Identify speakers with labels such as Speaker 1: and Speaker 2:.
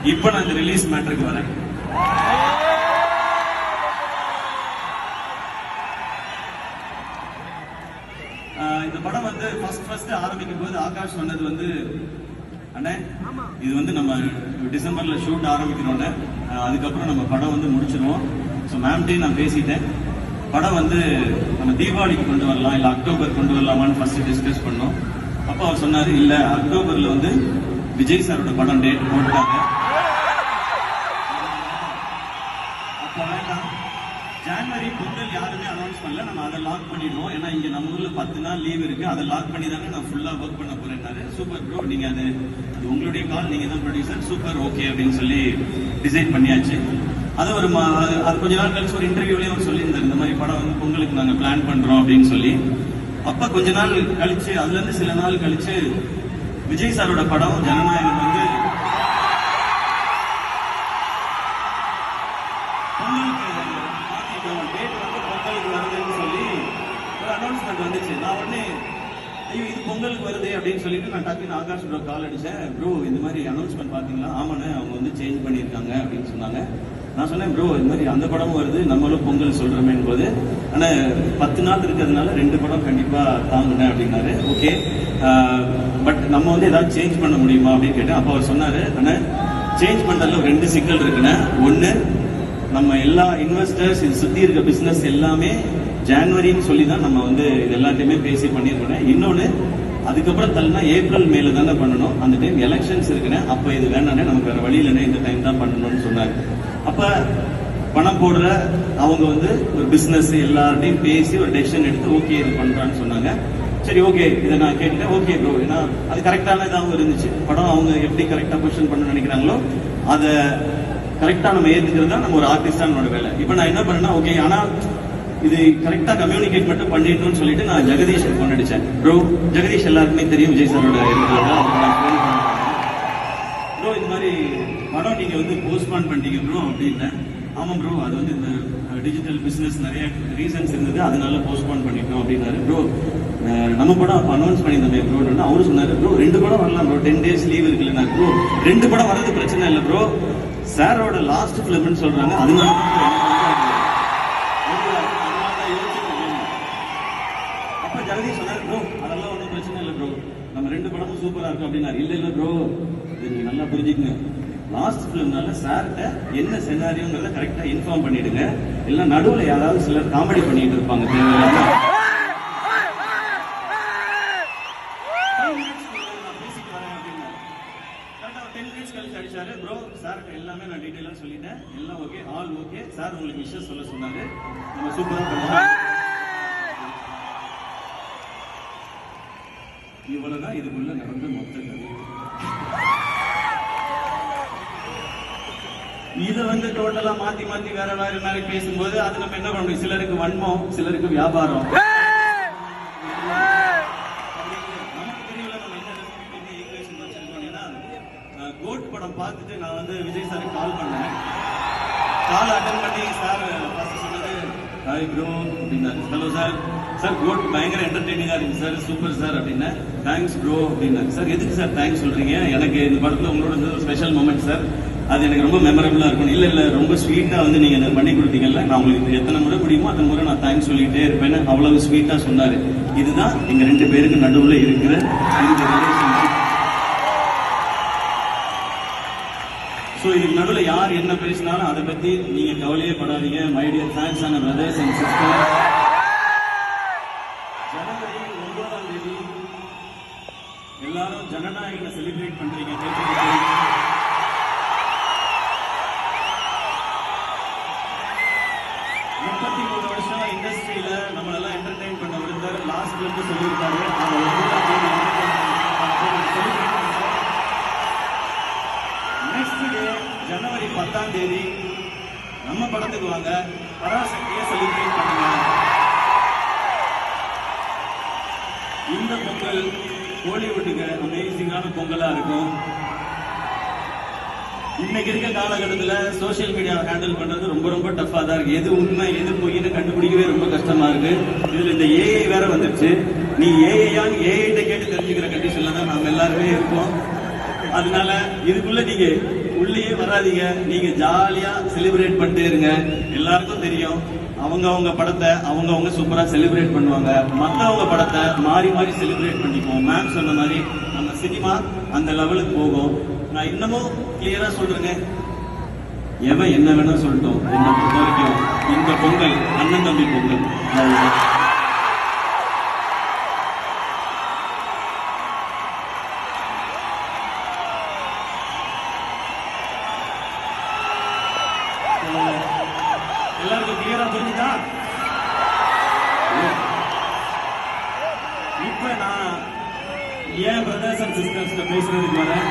Speaker 1: இப்ப நான் இந்த ரிலீஸ் மேட்டருக்கு வரேன். இந்த படம் வந்து ஃபர்ஸ்ட் ஆரம்பிக்கும் போது ஆகாஷ் சொன்னது வந்து, அண்ணே இது வந்து நம்ம டிசம்பர்ல ஷூட் ஆரம்பிக்கிறோன்னு, அதுக்கப்புறம் நம்ம படம் வந்து முடிச்சிருவோம். ஸோ மேம்கிட்டையும் நான் பேசிட்டேன், படம் வந்து நம்ம தீபாவளிக்கு கொண்டு வரலாம் இல்லை அக்டோபர் கொண்டு வரலாமான்னு ஃபர்ஸ்ட் டிஸ்கஸ் பண்ணோம். அப்போ அவர் சொன்னாரு, இல்ல அக்டோபர்ல வந்து விஜய் சாரோட படம் டேட் போட்டாங்க, அப்போ வேண்டாம், ஜனவரி பொங்கல் யாருமே அனௌன்ஸ் பண்ணல, நம்ம அதை லாக் பண்ணிடுவோம். ஏன்னா இங்க நம்ம ஊர்ல 10 நாள் லீவ் இருக்கு, அதை லாக் பண்ணி தானே நான் ஃபுல்லா ஒர்க் பண்ண போறேன்னாரு. சூப்பர் ப்ரோ, நீங்க அது உங்களுடைய கால், நீங்க தான் ப்ரொடியூசர், சூப்பர் ஓகே அப்படின்னு சொல்லி டிசைட் பண்ணியாச்சு. அது ஒரு அது கொஞ்ச நாள் கழிச்சு ஒரு இன்டர்வியூலயும் அவர் சொல்லியிருந்தார், இந்த மாதிரி படம் வந்து பொங்கலுக்கு நாங்க பிளான் பண்றோம் அப்படின்னு சொல்லி. அப்ப கொஞ்ச நாள் கழிச்சு, அதுல இருந்து சில நாள் கழிச்சு விஜய் சாரோட படம் ஜனநாயகம் வந்து பொங்கலுக்கு மாத்திட்டோம், டேட் வந்து பொங்கலுக்கு வருதுன்னு சொல்லி ஒரு அனௌன்ஸ்மெண்ட் வந்துச்சு. நான் உடனே ஐயோ இது பொங்கலுக்கு வருது அப்படின்னு சொல்லிட்டு நான் டக்குன்னு ஆகாஷ் ப்ரோ கால் அடிச்சேன். ப்ரோ இந்த மாதிரி அனௌன்ஸ்மெண்ட் பாத்தீங்களா? ஆமாண்ணே, அவங்க வந்து சேஞ்ச் பண்ணியிருக்காங்க அப்படின்னு சொன்னாங்க. நான் சொன்னேன், ப்ரோ இந்த மாதிரி அந்த படமும் வருது, நம்மளும் பொங்கல் சொல்றோமே போது, ஆனா 10 நாள் இருக்கிறதுனால 2 படம் கண்டிப்பா தாங்குனேன் அப்படின்னாரு. ஓகே, பட் நம்ம வந்து ஏதாவது சேஞ்ச் பண்ண முடியுமா அப்படின்னு கேட்டேன். அப்போ அவர் சொன்னாரு, ஆனா சேஞ்ச் பண்றதுல 2 சிக்கல் இருக்குன்னு. ஒன்னு, நம்ம எல்லா இன்வெஸ்டர்ஸ் இது சுத்தி இருக்க பிசினஸ் எல்லாமே ஜனவரின்னு சொல்லி தான் நம்ம வந்து இது எல்லாத்தையுமே பேசி பண்ணிருக்கோம். இன்னொன்னு, அதுக்கப்புறம் தள்ளினா ஏப்ரல் மேல தானே பண்ணணும், அந்த டைம் எலெக்ஷன்ஸ் இருக்குன்னு, அப்ப இது வேணானே, நமக்கு வேற வழி இல்லைன்னு இந்த டைம் தான் பண்ணணும்னு சொன்னாரு. அப்ப பணம் போடுற அவங்க வந்து ஒரு பிசினஸ் எல்லார்ட்டையும் பேசி ஒரு டெசிஷன் எடுத்து ஓகே இது பண்றான்னு சொன்னாங்க. சரி ஓகே, இதை நான் கேட்டேன். ஓகே ப்ரோ, ஏன்னா அது கரெக்டான இதாகவும் இருந்துச்சு. படம் அவங்க எப்படி கரெக்டா பொசிஷன் பண்ண நினைக்கிறாங்களோ அதை கரெக்டா நம்ம ஏத்துக்கிறது தான் நம்ம ஒரு ஆர்டிஸ்டா நம்மளோட வேலை. இப்ப நான் என்ன பண்ணேன்னா, ஓகே ஆனா இது கரெக்டா கம்யூனிகேட் மட்டும் பண்ணிட்டோம்னு சொல்லிட்டு நான் ஜெகதீஷ் போன் அடிச்சேன். ப்ரோ, ஜெகதீஷ் எல்லாருக்குமே தெரியும் விஜய் சாரோட இருக்கிறதா, ப்ரோ இந்த மாதிரி படம் நீங்க வந்து போஸ்ட்பான் பண்ணிட்டீங்க ப்ரோ அப்படின்னு. ஆமா ப்ரோ, அது வந்து இந்த டிஜிட்டல் பிசினஸ் நிறைய ரீசன்ஸ் இருந்தது, அதனால போஸ்ட்பான் பண்ணிட்டோம் அப்படின்னாரு. ப்ரோ நம்ம படம் அனௌன்ஸ் பண்ணியிருந்தோமே ப்ரோ, அவரு சொன்னாரு, ப்ரோ 2 படம் வரலாம் ப்ரோ, 10 days லீவ் இருக்குல்ல ப்ரோ, 2 படம் வரது பிரச்சனை இல்லை ப்ரோ, சாரோட லாஸ்ட் பிலிம்னு சொல்றாங்க, அதனால அப்ப ஜெகதீஷ் சொன்னாரு, ப்ரோ அதெல்லாம் ஒன்றும் பிரச்சனை இல்லை ப்ரோ, நம்ம 2 படமும் சூப்பரா இருக்கும் அப்படின்னாரு. இல்ல ப்ரோ, நீங்க நல்லா புரிஞ்சுக்கங்க, லாஸ்ட் பிலிம்னால சார்கிட்ட என்ன செனாரியோங்கிறத கரெக்டா இன்ஃபார்ம் பண்ணிடுங்க, இல்ல நடுவுல யாராவது சிலர் காமெடி பண்ணிட்டு இருப்பாங்க தேவையில்லாம. அடிச்சாரு. ப்ரோ சார்கிட்ட எல்லாமே நான் டீடைலா சொல்லிட்டேன், எல்லாம் ஓகே, ஆல் ஓகே, சார் உங்களுக்கு விஷயம் சொல்ல சொன்னாரு, நம்ம சூப்பரா பண்ணுவோம். இவ்வளவுதான் இதுக்குள்ள நடந்த மொத்த கதை. இதை வந்து டோட்டலா மாத்தி மாத்தி வேற வேற மாதிரி பேசும்போது அது நம்ம என்ன பண்ணணும், சிலருக்கு வன்மம், சிலருக்கு வியாபாரம். நமக்கு தெரியல நம்ம என்ன ஈக்குவேஷன் வச்சிருக்கோம். ஏன்னா கோட் படம் பார்த்துட்டு நான் வந்து விஜய் சாருக்கு கால் பண்ணேன். கால் அட்டன் பண்ணி சார் ஃபர்ஸ்ட் சொன்னது, ஹாய் ப்ரோ அப்படின்னாரு. ஹலோ சார், சார் கோட் பயங்கர என்டர்டெய்னிங்கா இருக்கு சார், சூப்பர் சார் அப்படின்னா. தேங்க்ஸ் ப்ரோ அப்படின்னாரு. சார் எதுக்கு சார் தேங்க்ஸ் சொல்றீங்க, எனக்கு இந்த படத்துல உங்களோட ஒரு ஸ்பெஷல் மூமெண்ட் சார், அது எனக்கு ரொம்ப மெமரபிளா இருக்கும். இல்ல ரொம்ப ஸ்வீட்டா வந்து நீங்க பண்ணி கொடுத்தீங்கல்ல, நான் உங்களுக்கு எத்தனை முறை முடியுமோ அத்தனை முறை நான் தேங்க்ஸ் சொல்லிட்டே இருப்பேன்னு அவ்வளவு ஸ்வீட்டா சொன்னாரு. இதுதான் எங்க 2 பேருக்கு நடுவுல இருக்கிற இந்த ரிலேஷன்ஷிப். சோ இதுக்கு நடுவுல யார் என்ன பேசினாலும் அதை பத்தி நீங்க கவலையே படாதீங்க. My dear fans and brothers and sisters, ஜனவரி 9ஆம் தேதி எல்லாரும் ஜனநாயகனை செலிப்ரேட் பண்றீங்க. 33 வருஷம் இண்டஸ்ட்ரியில நம்மளெல்லாம் என்டர்டெயின் பண்ண விருந்தாரு. லாஸ்ட்ல இருந்து சொல்லியிருக்காரு, நெக்ஸ்ட் டே ஜனவரி 10ஆம் தேதி நம்ம படத்துக்கு வாங்க, பராசக்தியை செலிப்ரேட் பண்ணுங்க. இந்த பொங்கல் கோலிவுட்டுக்கு அமேசிங்கான பொங்கலா இருக்கும். இன்னைக்கு இருக்க காலகட்டத்தில் சோசியல் மீடியா ஹேண்டில் பண்றது ரொம்ப ரொம்ப டஃபா தான் இருக்கு. எது உண்மை எது பொய்ன்னு கண்டுபிடிக்கவே ரொம்ப கஷ்டமா இருக்கு. இதுல இந்த ஏஐ வேற வந்துருச்சு. நீ ஏஐயான்னு ஏஐட்ட கேட்டு தெரிஞ்சுக்கிற கண்டிஷன்ல தான் நாம எல்லாருமே இருக்கோம். அதனால இதுக்குள்ள நீங்க உள்ளே விட்டுறாதீங்க. நீங்க ஜாலியா செலிப்ரேட் பண்ணிட்டே இருங்க. எல்லாருக்கும் தெரியும் அவங்க படத்தை அவங்க சூப்பரா செலிப்ரேட் பண்ணுவாங்க. மத்தவங்க படத்தை மாறி மாறி செலிப்ரேட் பண்ணிப்போம். மேம் சொன்ன மாதிரி நம்ம சினிமா அந்த லெவலுக்கு போகும். நான் இன்னமும் கிளியரா சொல்றேங்க, எவன் என்ன வேணா சொல்லட்டும், என்னை பொறுத்த வரைக்கும் இந்த பொங்கல் அண்ணன் தம்பி பொங்கல். எல்லாருக்கும் கிளியரா புரிஞ்சுதா? இப்ப நான் ஏன் பிரதர்ஸ் அண்ட் சிஸ்டர்ஸ் பேசுறதுக்கு வரேன்.